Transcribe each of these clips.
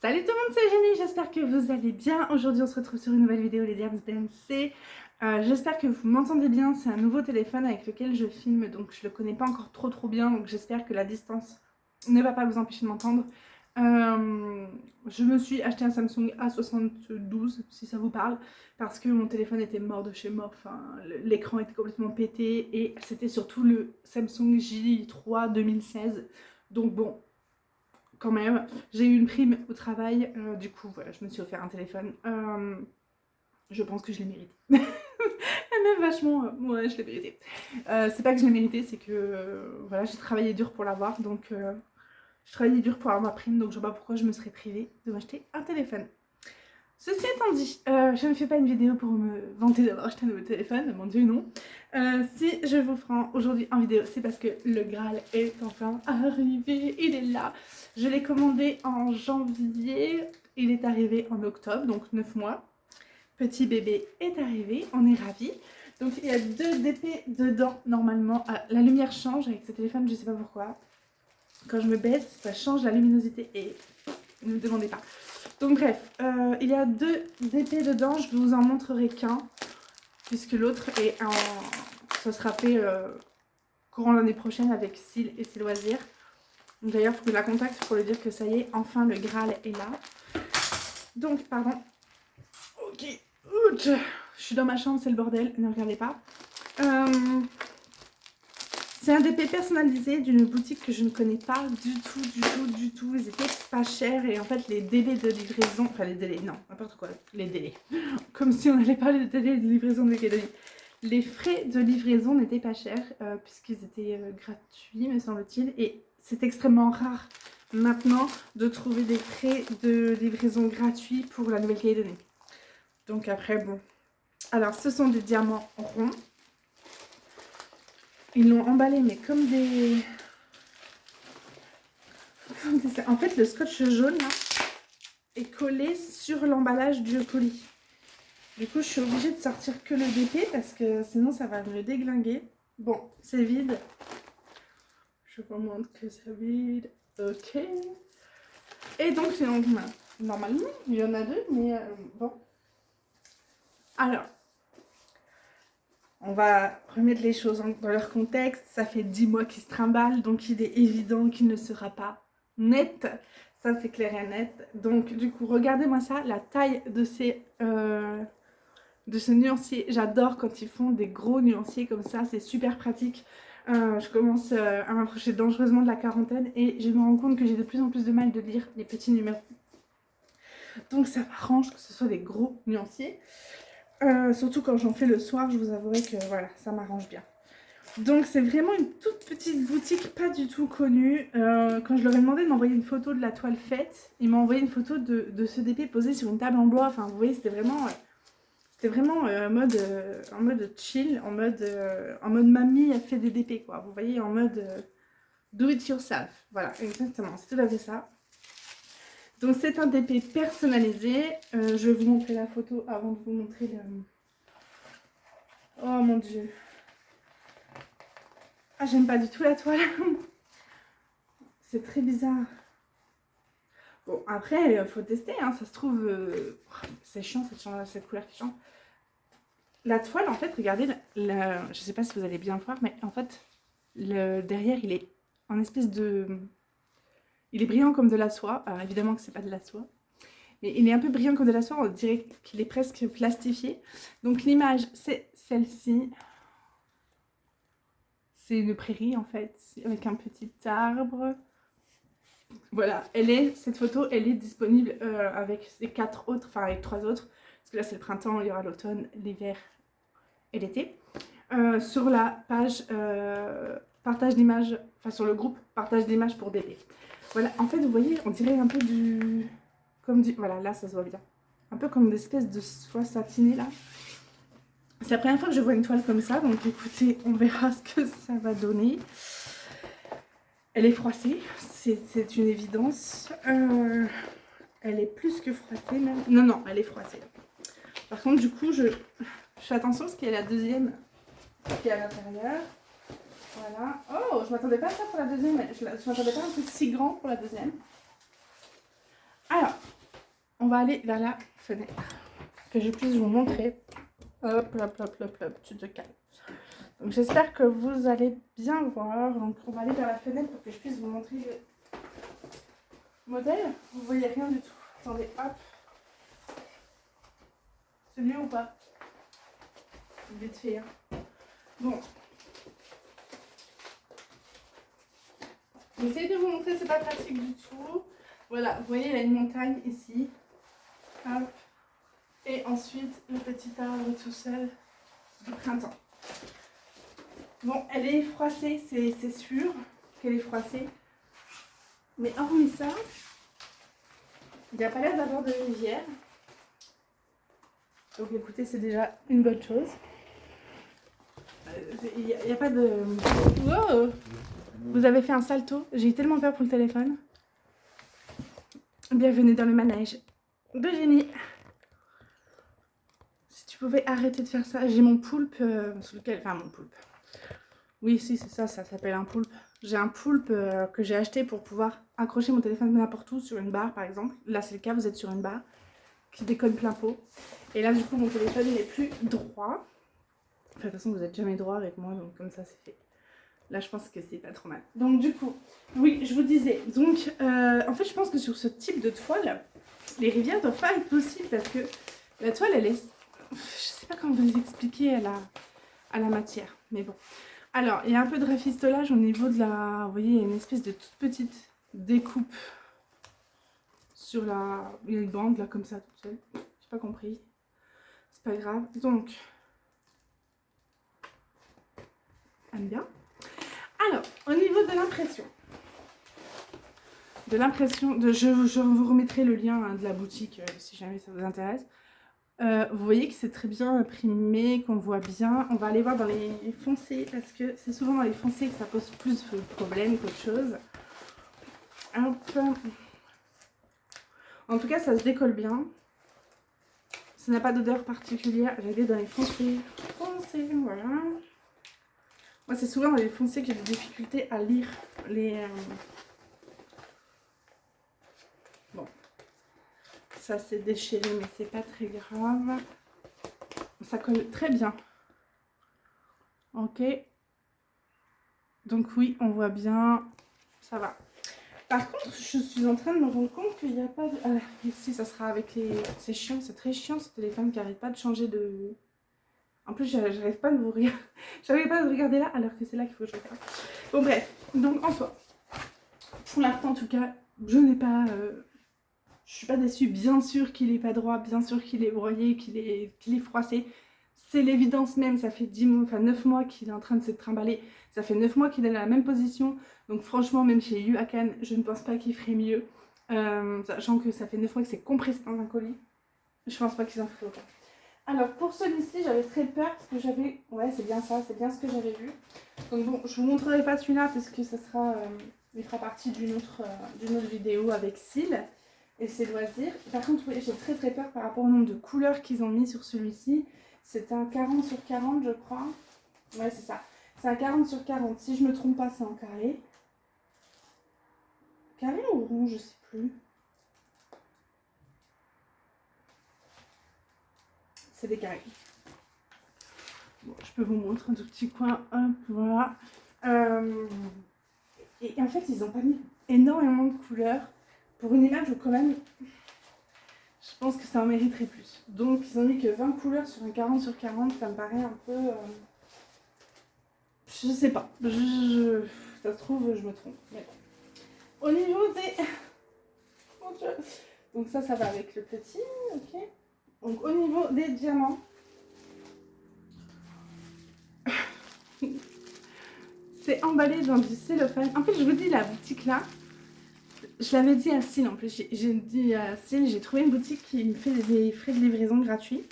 Salut tout le monde, c'est Jenny, j'espère que vous allez bien. Aujourd'hui on se retrouve sur une nouvelle vidéo les Diams DMC. J'espère que vous m'entendez bien, c'est un nouveau téléphone avec lequel je filme, donc je le connais pas encore trop bien, donc j'espère que la distance ne va pas vous empêcher de m'entendre. Je me suis acheté un Samsung A72, si ça vous parle, parce que mon téléphone était mort de chez mort, enfin, l'écran était complètement pété, et c'était surtout le Samsung J3 2016, donc bon, quand même, j'ai eu une prime au travail, du coup voilà, je me suis offert un téléphone. Je pense que je l'ai mérité. Elle m'a vachement. Ouais, je l'ai mérité. C'est pas que je l'ai mérité, c'est que voilà, j'ai travaillé dur pour l'avoir, donc j'ai travaillé dur pour avoir ma prime, donc je vois pas pourquoi je me serais privée de m'acheter un téléphone. Ceci étant dit, je ne fais pas une vidéo pour me vanter d'avoir acheté un nouveau téléphone, mon dieu non. Si je vous prends aujourd'hui en vidéo, c'est parce que le Graal est enfin arrivé, il est là. Je l'ai commandé en janvier, il est arrivé en octobre, donc 9 mois. Petit bébé est arrivé, on est ravis. Donc il y a 2 DP dedans normalement. Ah, la lumière change avec ce téléphone, je sais pas pourquoi. Quand je me baisse, ça change la luminosité et ne me demandez pas. Donc bref, il y a 2 DP dedans, je vous en montrerai qu'un, puisque l'autre est en... ça sera fait courant l'année prochaine avec Syl et ses loisirs. D'ailleurs, il faut que je la contacte pour lui dire que ça y est, enfin le Graal est là. Donc, pardon. Ok, ouch. Je suis dans ma chambre, c'est le bordel, ne regardez pas. C'est un DP personnalisé d'une boutique que je ne connais pas du tout. Ils étaient pas chers et en fait les délais de livraison, enfin les délais, non, n'importe quoi, les délais. Comme si on n'allait parler des délais de livraison de Cadeau. Les frais de livraison n'étaient pas chers puisqu'ils étaient gratuits, me semble-t-il. Et c'est extrêmement rare maintenant de trouver des frais de livraison gratuits pour la Nouvelle-Calédonie. Donc après, bon. Alors, ce sont des diamants ronds. Ils l'ont emballé, mais comme des... En fait, le scotch jaune, là, est collé sur l'emballage du colis. Du coup, je suis obligée de sortir que le DP parce que sinon, ça va me déglinguer. Bon, c'est vide. Je vous montre que c'est vide. Ok. Et donc, c'est normalement, il y en a 2, mais bon. Alors, on va remettre les choses dans leur contexte. Ça fait 10 mois qu'il se trimballe, donc il est évident qu'il ne sera pas net. Ça, c'est clair et net. Donc, du coup, regardez-moi ça, la taille de ce nuancier. J'adore quand ils font des gros nuanciers comme ça, c'est super pratique. Je commence à m'approcher dangereusement de la quarantaine et je me rends compte que j'ai de plus en plus de mal de lire les petits numéros. Donc, ça m'arrange que ce soit des gros nuanciers. Surtout quand j'en fais le soir, je vous avouerai que voilà, ça m'arrange bien. Donc c'est vraiment une toute petite boutique, pas du tout connue. Quand je leur ai demandé de m'envoyer une photo de la toile faite, ils m'ont envoyé une photo de ce DP posé sur une table en bois. Enfin, vous voyez, c'était vraiment en mode chill, en mode mamie a fait des DP, quoi. Vous voyez, en mode do it yourself. Voilà, exactement, c'est tout à fait ça. Donc c'est un DP personnalisé. Je vais vous montrer la photo avant de vous montrer le... Oh mon dieu. Ah, j'aime pas du tout la toile. C'est très bizarre. Bon, après, il faut tester, hein, ça se trouve... c'est chiant, cette couleur qui change. La toile, en fait, regardez, je sais pas si vous allez bien voir, mais en fait, derrière, il est en espèce de... Il est brillant comme de la soie. Alors, évidemment que c'est pas de la soie. Mais il est un peu brillant comme de la soie, on dirait qu'il est presque plastifié. Donc l'image, c'est celle-ci. C'est une prairie, en fait, avec un petit arbre. Voilà, cette photo, elle est disponible avec les 4 autres, enfin avec 3 autres. Parce que là, c'est le printemps, il y aura l'automne, l'hiver et l'été. Sur la page partage d'images, enfin sur le groupe partage d'images pour bébé. Voilà, en fait, vous voyez, on dirait un peu voilà, là, ça se voit bien. Un peu comme une espèce de soie satinée, là. C'est la première fois que je vois une toile comme ça, donc écoutez, on verra ce que ça va donner. Elle est froissée, c'est une évidence. Elle est plus que froissée même. Non, elle est froissée. Par contre, du coup, je fais attention parce qu'il y a la deuxième qui est à l'intérieur. Voilà. Oh, je m'attendais pas à ça pour la deuxième. Je m'attendais pas à un truc si grand pour la deuxième. Alors, on va aller vers la fenêtre, que je puisse vous montrer. Hop, hop, hop, hop, hop, tu te calmes. Donc j'espère que vous allez bien voir. Donc on va aller vers la fenêtre pour que je puisse vous montrer le modèle. Vous voyez rien du tout. Attendez, hop. C'est mieux ou pas? Vite fait, hein. Bon. J'essaie de vous montrer, c'est pas pratique du tout. Voilà, vous voyez, il y a une montagne ici. Hop. Et ensuite, le petit arbre tout seul du printemps. Bon, elle est froissée, c'est sûr qu'elle est froissée. Mais hormis ça, il n'y a pas l'air d'avoir de rivière. Donc écoutez, c'est déjà une bonne chose. Il n'y a pas de... Wow! Vous avez fait un salto. J'ai eu tellement peur pour le téléphone. Bienvenue dans le manège de Jenny. Si tu pouvais arrêter de faire ça. J'ai mon poulpe sous lequel... Enfin, mon poulpe. Oui, si, c'est ça, ça s'appelle un poulpe. J'ai un poulpe que j'ai acheté pour pouvoir accrocher mon téléphone n'importe où, sur une barre par exemple. Là, c'est le cas, vous êtes sur une barre qui déconne plein pot. Et là, du coup, mon téléphone, il n'est plus droit. Enfin, de toute façon, vous n'êtes jamais droit avec moi, donc comme ça, c'est fait. Là, je pense que c'est pas trop mal. Donc, du coup, oui, je vous disais. Donc, en fait, je pense que sur ce type de toile, les rivières ne doivent pas être possibles parce que la toile, elle est... Je sais pas comment vous expliquer à la matière, mais bon. Alors, il y a un peu de rafistolage au niveau de la... Vous voyez, il y a une espèce de toute petite découpe sur la... Il y a une bande, là, comme ça, toute seule. J'ai pas compris. C'est pas grave. Donc, aime bien. Alors, au niveau de l'impression. Je vous remettrai le lien hein, de la boutique si jamais ça vous intéresse. Vous voyez que c'est très bien imprimé, qu'on voit bien. On va aller voir dans les foncés parce que c'est souvent dans les foncés que ça pose plus de problèmes qu'autre chose. Hop. En tout cas, ça se décolle bien. Ça n'a pas d'odeur particulière. J'allais dans les foncés. Foncés, voilà. Moi, c'est souvent dans les foncés que j'ai des difficultés à lire les... Bon. Ça s'est déchiré, mais c'est pas très grave. Ça colle très bien. Ok. Donc oui, on voit bien. Ça va. Par contre, je suis en train de me rendre compte qu'il n'y a pas de... Ah, ici, ça sera avec les... C'est chiant, c'est très chiant ce téléphone qui n'arrête pas de changer de... En plus, j'arrive pas de vous regarder. J'arrive pas de regarder là, alors que c'est là qu'il faut que je regarde. Bon, bref. Donc, en soi, pour l'instant, en tout cas, je n'ai pas... Je suis pas déçue. Bien sûr qu'il est pas droit, bien sûr qu'il est broyé, qu'il est froissé. C'est l'évidence même. Ça fait 10 mois, enfin 9 mois qu'il est en train de se trimballer. Ça fait 9 mois qu'il est dans la même position. Donc, franchement, même chez Yuakan, je ne pense pas qu'il ferait mieux. Sachant que ça fait 9 mois que c'est compressé dans un colis. Je pense pas qu'ils en feraient autant. Alors pour celui-ci, j'avais très peur parce que j'avais... Ouais, c'est bien ça, c'est bien ce que j'avais vu. Donc bon, je vous montrerai pas celui-là parce que ça sera... il fera partie d'une autre vidéo avec Syl et ses loisirs. Par contre, oui, j'ai très peur par rapport au nombre de couleurs qu'ils ont mis sur celui-ci. C'est un 40 sur 40, je crois. Ouais, c'est ça. C'est un 40 sur 40. Si je me trompe pas, c'est en carré. Carré ou rond, je sais plus. C'est des carrés. Bon, je peux vous montrer un tout petit coin. Hop, voilà. Et en fait, ils n'ont pas mis énormément de couleurs. Pour une image où quand même, je pense que ça en mériterait plus. Donc, ils ont mis que 20 couleurs sur un 40 sur 40. Ça me paraît un peu... je sais pas. Ça se trouve, je me trompe. Mais bon. Au niveau des... Mon Dieu. Donc ça va avec le petit. Ok. Donc au niveau des diamants, c'est emballé dans du cellophane. En fait, je vous dis, la boutique là, je l'avais dit à Syl en plus. J'ai dit à Syl, j'ai trouvé une boutique qui me fait des frais de livraison gratuits.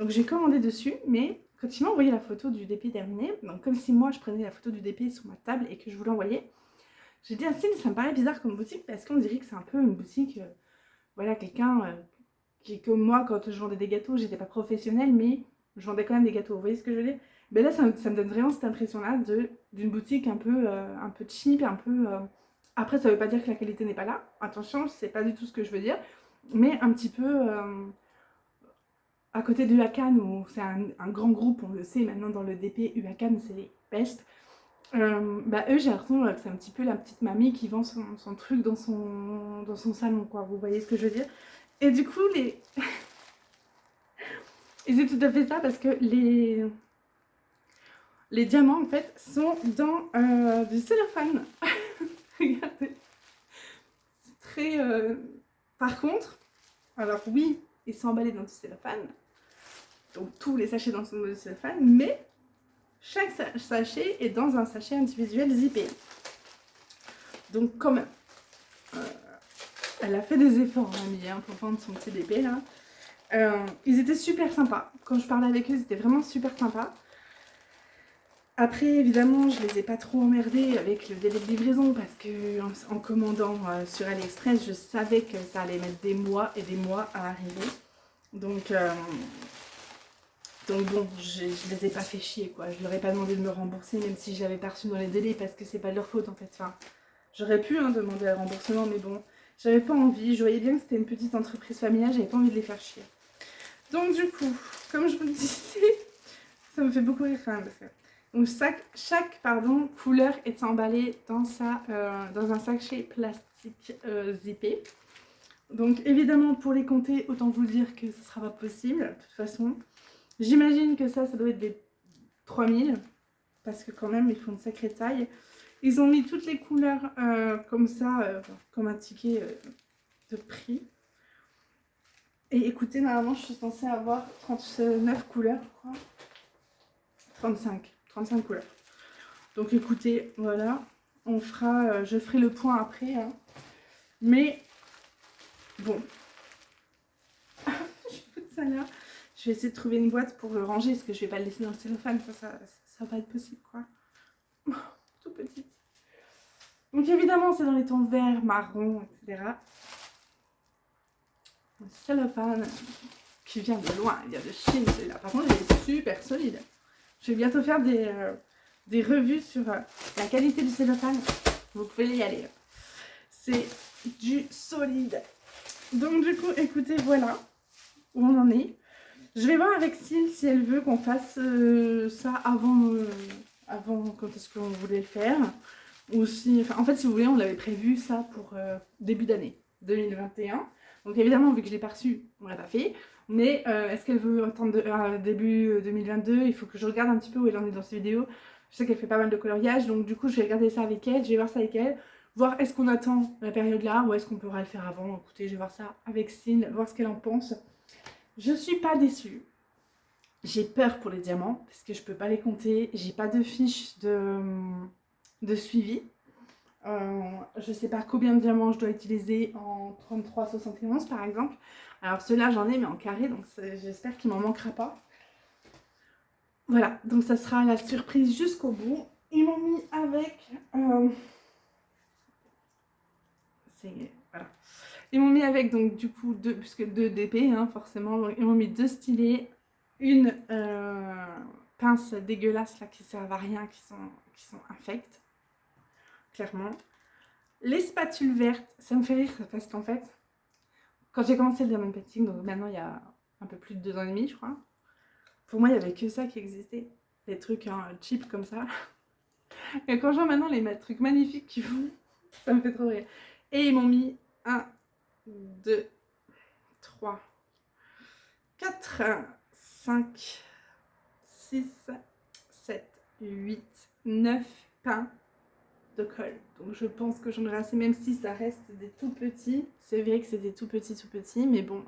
Donc j'ai commandé dessus, mais quand il m'a envoyé la photo du DP terminé, donc comme si moi je prenais la photo du DP sur ma table et que je vous l'envoyais, j'ai dit à Syl, ça me paraît bizarre comme boutique parce qu'on dirait que c'est un peu une boutique, voilà, quelqu'un qui est comme moi quand je vendais des gâteaux, j'étais pas professionnelle, mais je vendais quand même des gâteaux. Vous voyez ce que je veux dire? Ben là, ça me donne vraiment cette impression-là d'une boutique un peu cheap, un peu... Après, ça veut pas dire que la qualité n'est pas là. Attention, c'est pas du tout ce que je veux dire. mais un petit peu à côté de Huacan, où c'est un grand groupe, on le sait maintenant dans le DP, Huacan c'est les bestes. Bah eux j'ai l'impression que c'est un petit peu la petite mamie qui vend son truc dans son salon, quoi, vous voyez ce que je veux dire. Et du coup et c'est tout à fait ça, parce que les diamants en fait sont dans du cellophane. Regardez, c'est très par contre, alors oui, ils sont emballés dans du cellophane, donc tous les sachets dans du cellophane, mais chaque sachet est dans un sachet individuel zippé. Donc quand même, elle a fait des efforts, mamie, hein, pour vendre son petit DP là. Ils étaient super sympas. Quand je parlais avec eux, ils étaient vraiment super sympas. Après, évidemment, je les ai pas trop emmerdés avec le délai de livraison, parce que en commandant sur AliExpress, je savais que ça allait mettre des mois et des mois à arriver. Donc bon, je les ai pas fait chier, quoi. Je leur ai pas demandé de me rembourser, même si j'avais pas reçu dans les délais, parce que c'est pas de leur faute en fait. Enfin, j'aurais pu demander un remboursement, mais bon, j'avais pas envie. Je voyais bien que c'était une petite entreprise familiale, j'avais pas envie de les faire chier. Donc du coup, comme je vous le disais, ça me fait beaucoup rire quand même, parce que donc chaque couleur est emballée dans un sachet plastique zippé. Donc évidemment, pour les compter, autant vous dire que ce sera pas possible, de toute façon. J'imagine que ça doit être des 3000, parce que quand même, ils font une sacrée taille. Ils ont mis toutes les couleurs comme ça, comme un ticket de prix. Et écoutez, normalement, je suis censée avoir 39 couleurs, je crois. 35 couleurs. Donc écoutez, voilà, je ferai le point après. Hein. Mais bon, je fous de ça là. Je vais essayer de trouver une boîte pour le ranger, parce que je vais pas le laisser dans le cellophane, ça va pas être possible, quoi. Tout petit. Donc évidemment, c'est dans les tons vert, marron, etc. Le cellophane qui vient de loin, il vient de Chine, celui-là. Par contre, il est super solide. Je vais bientôt faire des revues sur la qualité du cellophane. Vous pouvez y aller. C'est du solide. Donc du coup, écoutez, voilà où on en est. Je vais voir avec Syl si elle veut qu'on fasse ça avant quand est-ce qu'on voulait le faire. Ou si, enfin, en fait, si vous voulez, on l'avait prévu ça pour début d'année 2021. Donc évidemment, vu que je l'ai pas reçu, on l'a pas fait. Mais est-ce qu'elle veut attendre début 2022? Il faut que je regarde un petit peu où elle en est dans ses vidéos. Je sais qu'elle fait pas mal de coloriage, donc du coup, je vais regarder ça avec elle. Je vais voir ça avec elle. Voir est-ce qu'on attend la période là ou est-ce qu'on pourra le faire avant. Écoutez, je vais voir ça avec Syl, voir ce qu'elle en pense. Je suis pas déçue. J'ai peur pour les diamants parce que je peux pas les compter. J'ai pas de fiche de suivi. Je sais pas combien de diamants je dois utiliser en 33,71 par exemple. Alors ceux-là j'en ai mais en carré, donc j'espère qu'il m'en manquera pas. Voilà, donc ça sera la surprise jusqu'au bout. Ils m'ont mis avec... voilà. Ils m'ont mis avec donc du coup puisque 2 DP hein, forcément. Donc, ils m'ont mis 2 stylets, une pince dégueulasse là qui servent à rien, qui sont infectes, clairement. Les spatules vertes, ça me fait rire parce qu'en fait, quand j'ai commencé le diamond painting, donc maintenant il y a un peu plus de 2 ans et demi je crois, pour moi il n'y avait que ça qui existait, des trucs cheap comme ça. Et quand je vois maintenant les trucs magnifiques qu'ils font, ça me fait trop rire. Et ils m'ont mis 1, 2, 3, 4, 5, 6, 7, 8, 9 pains de colle. Donc je pense que j'en aurai assez, même si ça reste des tout petits. C'est vrai que c'est des tout petits, mais bon,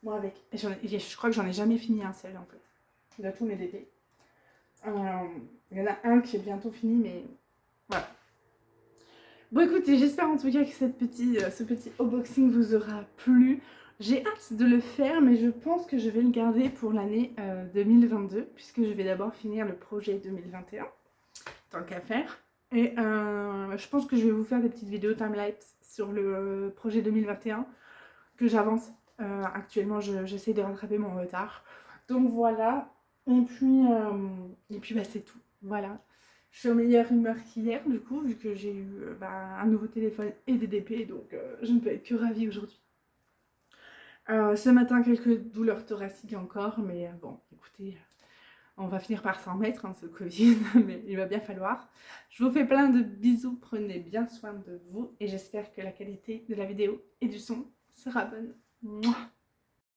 moi avec... je crois que j'en ai jamais fini un seul en fait, de tous mes DP. Il y en a un qui est bientôt fini, mais voilà. Bon écoutez, j'espère en tout cas que ce petit unboxing vous aura plu. J'ai hâte de le faire, mais je pense que je vais le garder pour l'année 2022, puisque je vais d'abord finir le projet 2021, tant qu'à faire. Et je pense que je vais vous faire des petites vidéos timelapse sur le projet 2021, que j'avance. Actuellement, j'essaie de rattraper mon retard. Donc voilà, et puis bah, c'est tout, voilà. Je suis en meilleure humeur qu'hier, du coup, vu que j'ai eu un nouveau téléphone et des DP, donc je ne peux être que ravie aujourd'hui. Ce matin, quelques douleurs thoraciques encore, mais bon, écoutez, on va finir par s'en mettre, hein, ce Covid, mais il va bien falloir. Je vous fais plein de bisous, prenez bien soin de vous et j'espère que la qualité de la vidéo et du son sera bonne. Mouah.